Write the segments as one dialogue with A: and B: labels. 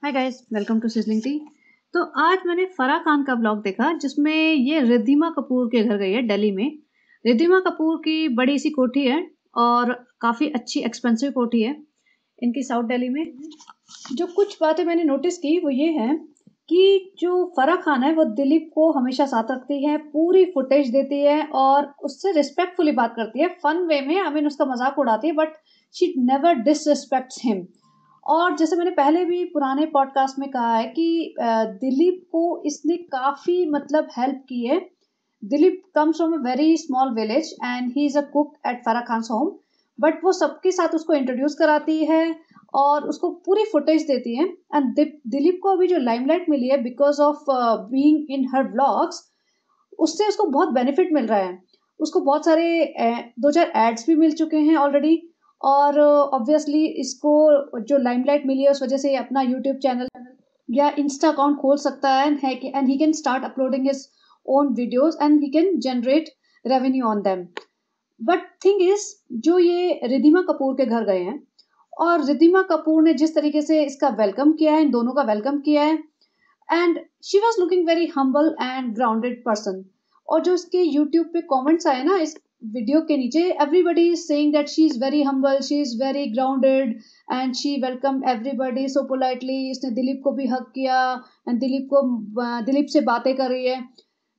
A: Hi guys, welcome to sizzling tea. तो आज मैंने फराह खान का ब्लॉग देखा जिसमें ये रिद्धिमा कपूर के घर गई है दिल्ली में। रिद्धिमा कपूर की बड़ी सी कोठी है और काफ़ी अच्छी एक्सपेंसिव कोठी है इनकी साउथ दिल्ली में। जो कुछ बातें मैंने नोटिस की वो ये है कि जो फराह खान है वो दिलीप को हमेशा साथ रखती है, पूरी फुटेज देती है और उससे रिस्पेक्टफुली बात करती है, फन वे में। आई मीन उसका मजाक उड़ाती है बट शी नेवर डिसरिस्पेक्ट्स हिम। और जैसे मैंने पहले भी पुराने पॉडकास्ट में कहा है कि दिलीप को इसने काफ़ी मतलब हेल्प की है। Dilip comes from a very small village and he is a cook eight Farah Khan home, but वो सबके साथ उसको इंट्रोड्यूस कराती है और उसको पूरी फुटेज देती है। एंड दिलीप को अभी जो लाइमलाइट मिली है because of being in her vlogs, उससे उसको बहुत बेनिफिट मिल रहा है। उसको बहुत सारे दो चार एड्स भी मिल चुके हैं ऑलरेडी। और ऑब्वियसली इसको जो लाइमलाइट मिली है उस वजह से ये अपना यूट्यूब चैनल या इंस्टा अकाउंट खोल सकता है and he can start uploading his own videos and he can generate revenue on them. But thing is, जो ये रिधिमा कपूर के घर गए हैं और रिधिमा कपूर ने जिस तरीके से इसका वेलकम किया है, इन दोनों का वेलकम किया है, and she was looking very humble and grounded person. और जो इसके यूट्यूब पे कमेंट्स आए ना इस वीडियो के नीचे, everybody is saying that she is very humble, she is very grounded and she welcome everybody so politely. इसने दिलीप को भी हक किया एंड दिलीप से बातें कर रही है।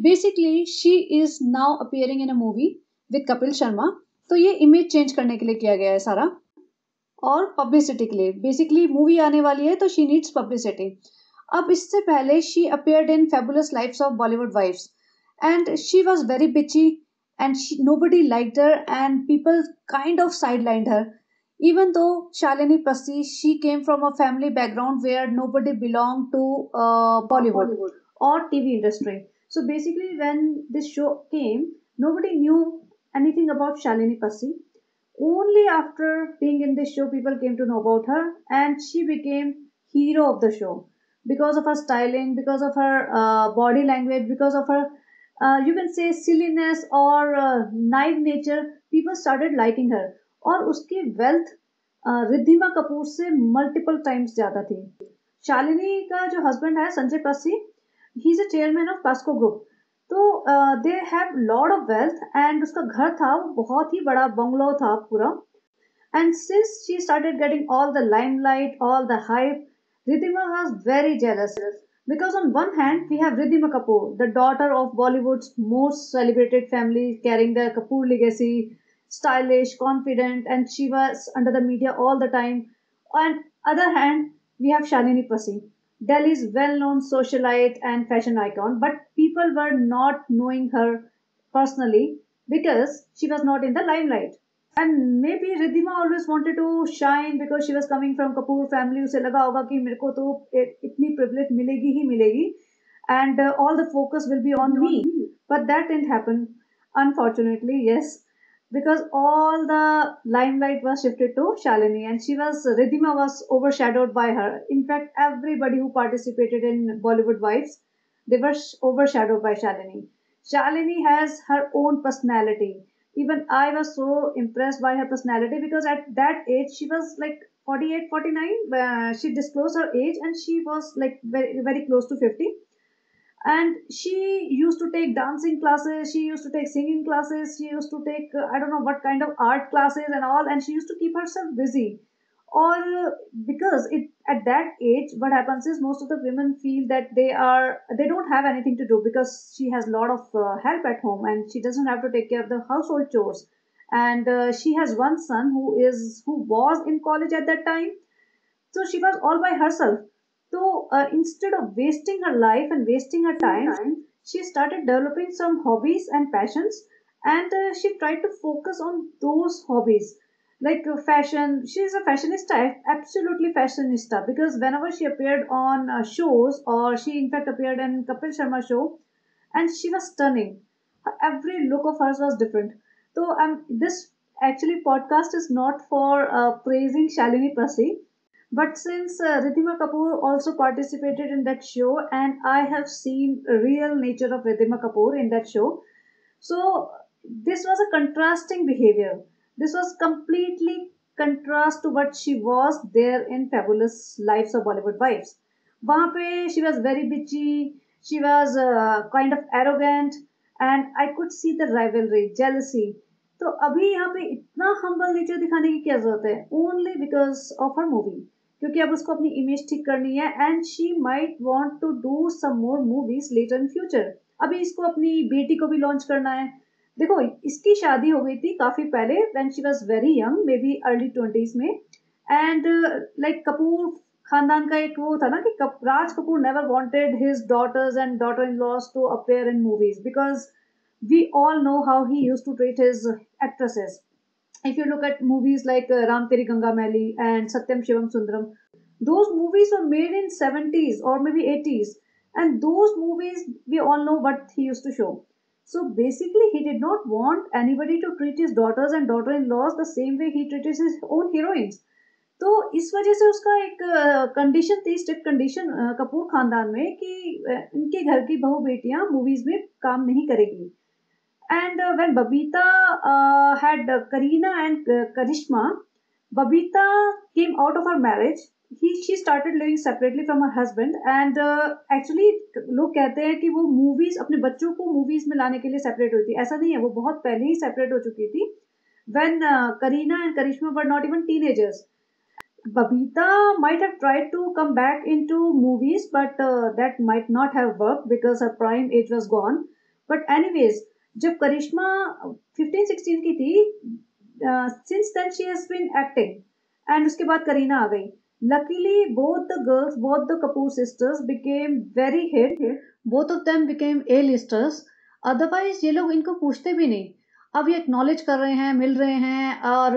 A: Basically she is now appearing in a movie with Kapil Sharma. तो ये इमेज चेंज करने के लिए किया गया है सारा, और पब्लिसिटी के लिए। बेसिकली मूवी आने वाली है तो शी नीड्स पब्लिसिटी। अब इससे पहले she appeared in fabulous lifes of Bollywood wives and she was very bitchy and nobody liked her and people kind of sidelined her. Even though Shalini Prasad, she came from a family background where nobody belonged to Bollywood or TV industry. So basically when this show came, nobody knew anything about Shalini Prasad. Only after being in this show, people came to know about her, and she became hero of the show because of her styling, because of her body language, because of her, you can say, silliness or naive nature. People started liking her, और उसकी wealth Riddhima Kapoor से multiple times ज्यादा थी। शालिनी का जो husband है Sanjay Passi, he is a chairman of Pasco group. तो they have lot of wealth and उसका घर था वो बहुत ही बड़ा बंगलो था पूरा। And since she started getting all the limelight, all the hype, Riddhima was very jealous because on one hand we have Riddhima Kapoor, the daughter of Bollywood's most celebrated family, carrying the Kapoor legacy, stylish, confident, and she was under the media all the time. On other hand, we have Shalini Prasad, Delhi's well-known socialite and fashion icon, but people were not knowing her personally because she was not in the limelight. And maybe Riddhima always wanted to shine because she was coming from Kapoor family. उसे लगा होगा कि मेरे को तो इतनी privilege मिलेगी ही मिलेगी and all the focus will be on me. But that didn't happen, unfortunately, yes, because all the limelight was shifted to Shalini and Riddhima was overshadowed by her. In fact, everybody who participated in Bollywood Wives, they were overshadowed by Shalini. Shalini has her own personality. Even I was so impressed by her personality because at that age she was like 48, 49. She disclosed her age and she was like very, very close to 50. And she used to take dancing classes, she used to take singing classes, she used to take I don't know what kind of art classes and all, and she used to keep herself busy. Or because it at that age what happens is most of the women feel that they don't have anything to do because she has a lot of help at home and she doesn't have to take care of the household chores. And she has one son who was in college at that time, so she was all by herself. So instead of wasting her life and wasting her time, she started developing some hobbies and passions, and she tried to focus on those hobbies like fashion. She is a fashionista, absolutely fashionista, because whenever she appeared on shows, or she in fact appeared in Kapil Sharma show, and she was stunning. Every look of hers was different. So this actually podcast is not for praising Shalini Prasad, but since Riddhima Kapoor also participated in that show, and I have seen real nature of Riddhima Kapoor in that show, so this was a contrasting behavior. This was completely contrast to what she was there in Fabulous Lives of Bollywood Wives. वहाँ पे she was very बिची, she was kind of arrogant, and I could see the rivalry, jealousy. तो अभी यहाँ पे इतना humble nature दिखाने की क्या जरूरत है? Only because of her movie, क्योंकि अब उसको अपनी इमेज ठीक करनी है, and she might want to do some more movies later in future. अभी इसको अपनी बेटी को भी लॉन्च करना है। देखो, इसकी शादी हो गई थी काफी पहले, when she was very young, may be early 20s में। एंड लाइक कपूर खानदान का एक वो था ना कि Raj Kapoor never wanted his daughters and daughter in laws to appear in movies, because we all know how he used to treat his actresses. If you look at movies like Ram Teri Ganga Maili and Satyam Shivam Sundaram, those movies were made in 70s or maybe 80s, and those movies we all know what he used to show. So basically he did not want anybody to treat his daughters and daughter-in-laws the same way he treated his own heroines. तो इस वजह से उसका एक condition थी, strict condition Kapoor खानदान में, कि इनके घर की बहू बेटियां मूवीज में काम नहीं करेगी। And when Babita had Kareena and Karishma, Babita came out of her marriage. She started living separately from her husband, and actually लोग कहते हैं कि वो मूवीज अपने बच्चों को मूवीज में लाने के लिए सेपरेट हुई थी। ऐसा नहीं है, वो बहुत पहले ही सेपरेट हो चुकी थी। When Kareena and Karishma were not even teenagers, Babita might have tried to come back into movies, but that might not have worked because her prime age was gone. But anyways, जब करिश्मा 15-16 की थी, since then she has been acting, and उसके बाद करीना आ गई। Luckily, both the girls, both the Kapoor sisters became very hit. Both of them became A-listers. Otherwise, ये लोग इनको पूछते भी नहीं। अब ये एक्नॉलेज कर रहे हैं, मिल रहे हैं और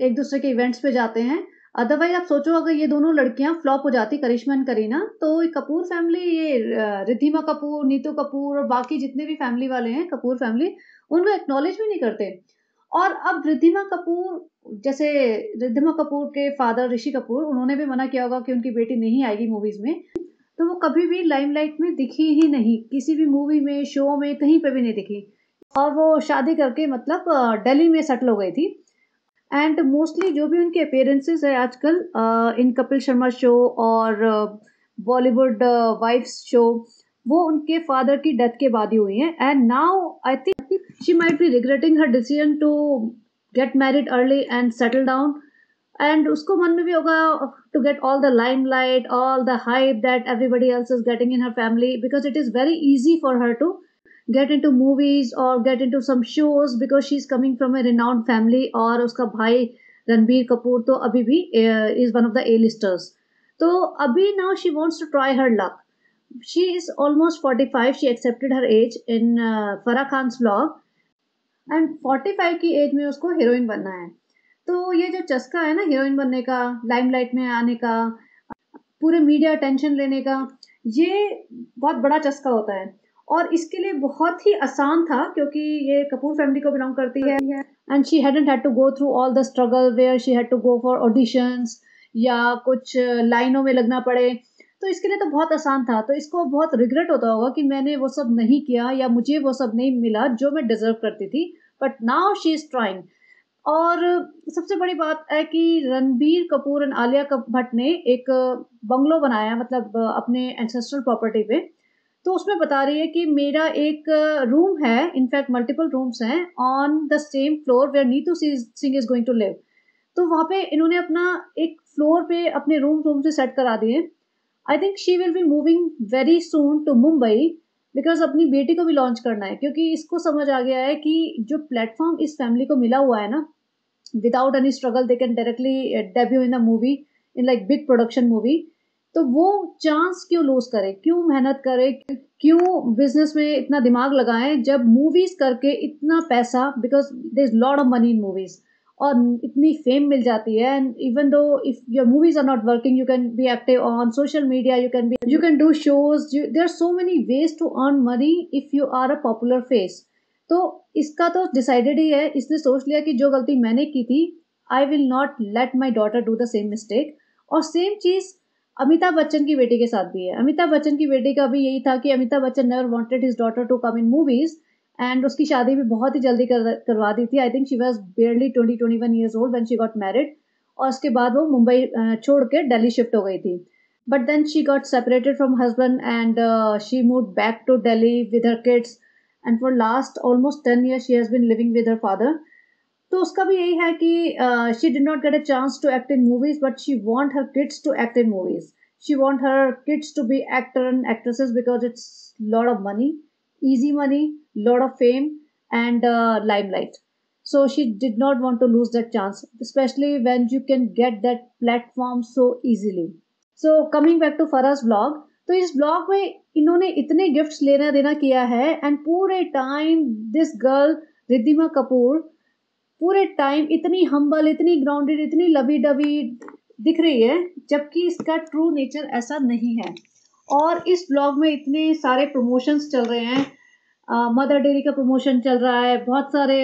A: एक दूसरे के इवेंट्स पे जाते हैं। अदरवाइज आप सोचो, अगर ये दोनों लड़कियां फ्लॉप हो जाती, करिश्मा एंड करीना, तो कपूर फैमिली, ये रिद्धिमा कपूर, नीतू कपूर और बाकी जितने भी फैमिली वाले हैं कपूर फैमिली, उनको एक्नॉलेज भी नहीं करते। और अब रिद्धिमा कपूर, जैसे रिद्धिमा कपूर के फादर ऋषि कपूर, उन्होंने भी मना किया होगा कि उनकी बेटी नहीं आएगी मूवीज में, तो वो कभी भी लाइमलाइट में दिखी ही नहीं, किसी भी मूवी में, शो में, कहीं पे भी नहीं दिखी। और वो शादी करके मतलब दिल्ली में सेटल हो गई थी। एंड मोस्टली जो भी उनके अपेयरेंसेस है आजकल इन कपिल शर्मा शो और बॉलीवुड वाइफ्स शो, वो उनके फादर की डेथ के बाद ही हुई हैं। And now I think she might be regretting her decision to get married early and settle down. And उसको मन में भी होगा to get all the limelight, all the hype that everybody else is getting in her family, because it is very easy for her to get into movies or get into some shows because she's coming from a renowned family। और उसका भाई रणबीर कपूर तो अभी भी is one of the A-listers। तो अभी now she wants to try her luck। She is almost 45, she accepted her age in Farah Khan's vlog, and 45 की as में उसको हीरोइन बनना है। तो ये जो चस्का है ना हीरोइन बनने का, लाइमलाइट में आने का, पूरे मीडिया अटेंशन लेने का, ये बहुत बड़ा चस्का होता है। और इसके लिए बहुत ही आसान था, क्योंकि ये कपूर फैमिली को बिलोंग करती है, and she hadn't had to go through all the struggle where she had to go for auditions या कुछ लाइनों में लगना पड़े। तो इसके लिए तो बहुत आसान था। तो इसको बहुत रिग्रेट होता होगा कि मैंने वो सब नहीं किया या मुझे वो सब नहीं मिला जो मैं डिजर्व करती थी। But now she is trying. और सबसे बड़ी बात है कि रणबीर कपूर एंड आलिया भट्ट ने एक बंगलो बनाया, मतलब अपने एंसेस्ट्रल प्रॉपर्टी पे। तो उसमें बता रही है कि मेरा एक रूम है, इनफैक्ट मल्टीपल रूम्स हैं on the same floor where Neetu Singh is going to live. तो वहाँ पे इन्होंने अपना एक फ्लोर पे अपने रूम से सेट करा दिए। I think she will be moving very soon to Mumbai, because अपनी बेटी को भी लॉन्च करना है, क्योंकि इसको समझ आ गया है कि जो प्लेटफॉर्म इस फैमिली को मिला हुआ है ना, without any struggle they can directly debut in the movie, in like big production movie. तो वो चांस क्यों लूज करे, क्यों मेहनत करे, क्यों बिजनेस में इतना दिमाग लगाएं जब मूवीज करके इतना पैसा, because there is lot of money in movies, और इतनी फेम मिल जाती है। And even though if your movies are not working, you can be active on social media, you can do shows, there are so many ways to earn money if you are a popular face. तो इसका तो decided ही है, इसने सोच लिया कि जो गलती मैंने की थी, आई will not let my daughter do the same mistake. और सेम चीज अमिताभ बच्चन की बेटी के साथ भी है। अमिताभ बच्चन की बेटी का भी यही था कि Amitabh Bachchan never wanted his daughter to come in movies, and उसकी शादी भी बहुत ही जल्दी करवा दी थी। I think she was barely 20-21 years old when she got married. और उसके बाद वो मुंबई छोड़ के दिल्ली शिफ्ट हो गई थी। But then she got separated from husband and she moved back to Delhi with her kids. And for last almost 10 years she has been living with her father. तो उसका भी यही है कि she did not get a chance to act in movies, but she want her kids to act in movies. She want her kids to be actor and actresses because it's lot of money, easy money, lot of fame, and limelight. So she did not want to lose that chance, especially when you can get that platform so easily. So coming back to Farah's blog, तो इस blog में इन्होंने इतने gifts लेना देना किया है and पूरे time this girl Riddhima Kapoor पूरे टाइम इतनी हम्बल, इतनी ग्राउंडेड, इतनी लवी डवी दिख रही है, जबकि इसका ट्रू नेचर ऐसा नहीं है। और इस ब्लॉग में इतने सारे प्रमोशंस चल रहे हैं, मदर डेयरी का प्रमोशन चल रहा है, बहुत सारे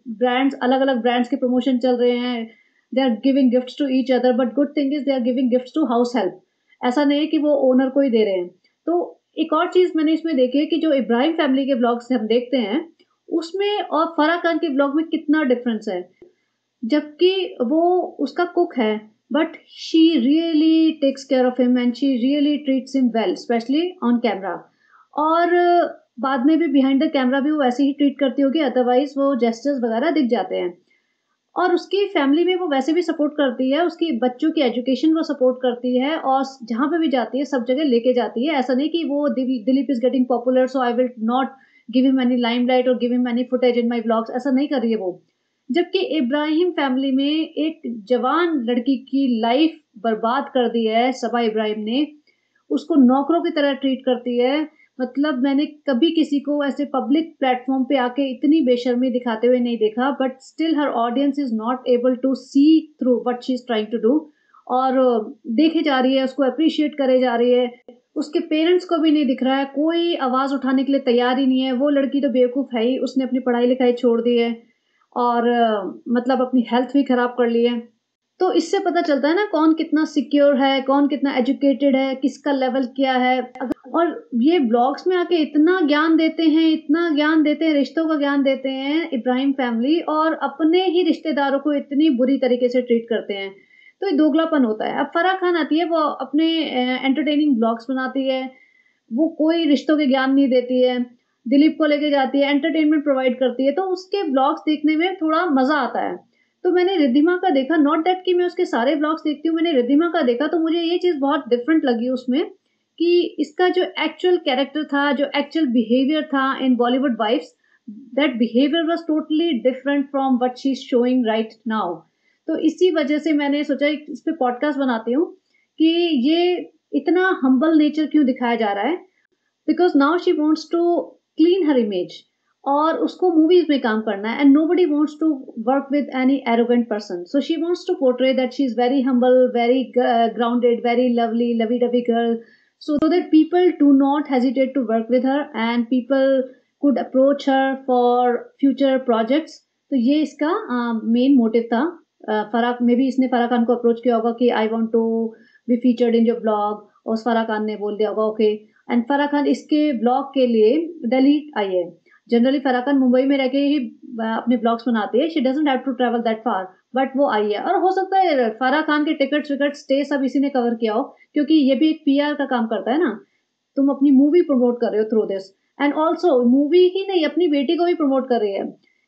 A: ब्रांड्स, अलग अलग ब्रांड्स के प्रमोशन चल रहे हैं। They are giving gifts to each other, but good thing is they are giving gifts to house help. ऐसा नहीं है कि वो ओनर को ही दे रहे हैं। तो एक और चीज मैंने इसमें देखी है कि जो इब्राहिम फैमिली के ब्लॉग्स हम देखते हैं उसमें और फराह खान के ब्लॉग में कितना डिफरेंस है। जबकि वो उसका कुक है, but she really takes care of him and she really treats him well, specially on camera. और बाद में भी बिहाइंड द कैमरा भी वो ऐसे ही ट्रीट करती होगी, अदरवाइज वो जेस्चर्स वगैरह दिख जाते हैं। और उसकी फैमिली में वो वैसे भी सपोर्ट करती है, उसकी बच्चों की एजुकेशन वो सपोर्ट करती है और जहाँ पे भी जाती है सब जगह लेके जाती है। ऐसा नहीं कि वो Dilip is getting popular so I will not give him any limelight और give him any footage in my blogs, ऐसा नहीं कर रही है वो। जबकि इब्राहिम फैमिली में एक जवान लड़की की लाइफ बर्बाद कर दी है सबा इब्राहिम ने, उसको नौकरों की तरह ट्रीट करती है। मतलब मैंने कभी किसी को ऐसे पब्लिक प्लेटफॉर्म पे आके इतनी बेशर्मी दिखाते हुए नहीं देखा, but still her audience is not able to see through what she is trying to do. और देखे जा रही है, उसको अप्रिशिएट करे जा रही है। उसके पेरेंट्स को भी नहीं दिख रहा है, कोई आवाज उठाने के लिए तैयार ही नहीं है। वो लड़की तो बेवकूफ है ही, उसने अपनी पढ़ाई लिखाई छोड़ दी है और मतलब अपनी हेल्थ भी खराब कर ली है। तो इससे पता चलता है ना कौन कितना सिक्योर है, कौन कितना एजुकेटेड है, किसका लेवल क्या है। और ये ब्लॉग्स में आके इतना ज्ञान देते हैं, इतना ज्ञान देते हैं, रिश्तों का ज्ञान देते हैं इब्राहिम फैमिली, और अपने ही रिश्तेदारों को इतनी बुरी तरीके से ट्रीट करते हैं। तो ये दोगलापन होता है। अब फराह खान आती है, वो अपने एंटरटेनिंग ब्लॉग्स बनाती है, वो कोई रिश्तों के ज्ञान नहीं देती है। दिलीप को लेके जाती है, एंटरटेनमेंट प्रोवाइड करती है, तो उसके ब्लॉग्स देखने में थोड़ा मजा आता है। तो मैंने रिद्धिमा का देखा, नॉट दैट कि मैं उसके सारे ब्लॉग्स देखती हूँ, मैंने रिद्धिमा का देखा तो मुझे ये चीज बहुत डिफरेंट लगी उसमें कि इसका जो एक्चुअल कैरेक्टर था, जो एक्चुअल बिहेवियर था in Bollywood wives, that behaviour was totally different from what she is showing right now. तो इसी वजह से मैंने सोचा इस पे पॉडकास्ट बनाती हूँ कि ये इतना हम्बल नेचर क्यों दिखाया जा रहा है। Because now she wants to clean her image और उसको मूवीज में काम करना है, and nobody wants to work with any arrogant person. So she wants to portray that she is very humble, very grounded, very lovely, lovey dovey girl, so that people do not hesitate to work with her and people could approach her for future projects। तो ये इसका main motive था। फराह में भी इसने फराह खान को approach किया होगा कि I want to be featured in your blog, और फराह खान ने बोल दिया होगा ओके। एंड फराह खान इसके ब्लॉग के लिए दिल्ली आई है। जनरली फराह खान मुंबई में रह के ही अपने ब्लॉग्स बनाती है, she doesn't have to travel that far, but वो आई है। और हो सकता है फराह खान के टिकट्स विकट स्टे सब इसी ने कवर किया हो, क्योंकि ये भी एक पीआर का काम करता है ना, तुम अपनी मूवी प्रमोट कर रहे हो through this. And also movie ही नहीं, अपनी बेटी को भी प्रमोट कर रही है।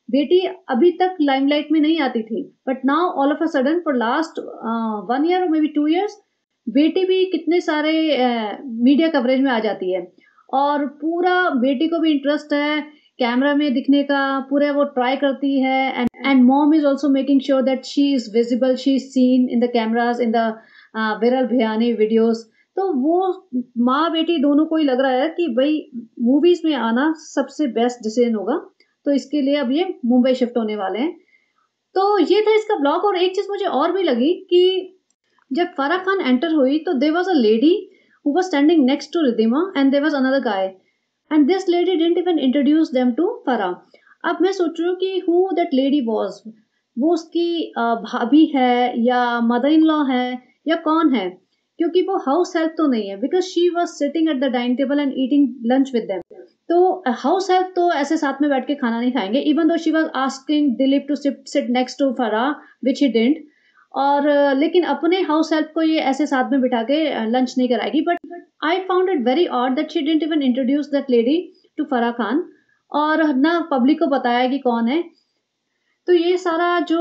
A: बेटी अभी तक लाइमलाइट में नहीं आती थी, but now all of a sudden for last 1 year may be 2 years बेटी भी कितने सारे मीडिया कवरेज में आ जाती है, और पूरा बेटी को भी इंटरेस्ट है कैमरा में दिखने का, पूरा वो ट्राई करती है। And mom is also making sure that she is visible, she is seen in the cameras, in the विरल भियानी वीडियोस। तो वो माँ बेटी दोनों को ही लग रहा है कि भाई मूवीज में आना सबसे बेस्ट डिसीजन होगा, तो इसके लिए अब ये मुंबई शिफ्ट होने वाले हैं। तो ये था इसका ब्लॉग। और एक चीज मुझे और भी लगी कि जब फराह खान एंटर हुई तो there was a lady who was standing next to Riddhima and there was another guy, and this lady didn't even introduce them to Farah. अब मैं सोच रही हूँ कि हु दैट लेडी वाज, वो उसकी भाभी है या मदर इन लॉ है या कौन है, क्योंकि वो हाउस हेल्प तो नहीं है, because she was sitting at the dining table and eating lunch with them. तो हाउस हेल्प तो ऐसे साथ में बैठ के खाना नहीं खाएंगे, even though she was asking Dilip to sit next to Farah, which he didn't. और लेकिन अपने हाउस हेल्प को ये ऐसे साथ में बिठा के लंच नहीं कराएगी। But I found it very odd that she didn't even introduce that lady to Farah Khan और ना पब्लिक को बताया कि कौन है। तो ये सारा जो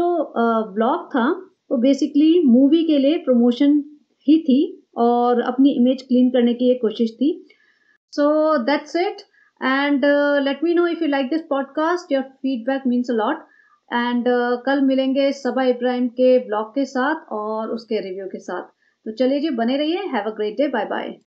A: ब्लॉग था वो बेसिकली मूवी के लिए प्रमोशन ही थी और अपनी इमेज क्लीन करने की एक कोशिश थी। So that's it and let me know if you like this podcast, your feedback means a lot. And कल मिलेंगे सबा इब्राहिम के ब्लॉग के साथ और उसके रिव्यू के साथ। तो चलिए जी, बने रहिए। Have a great day. Bye bye.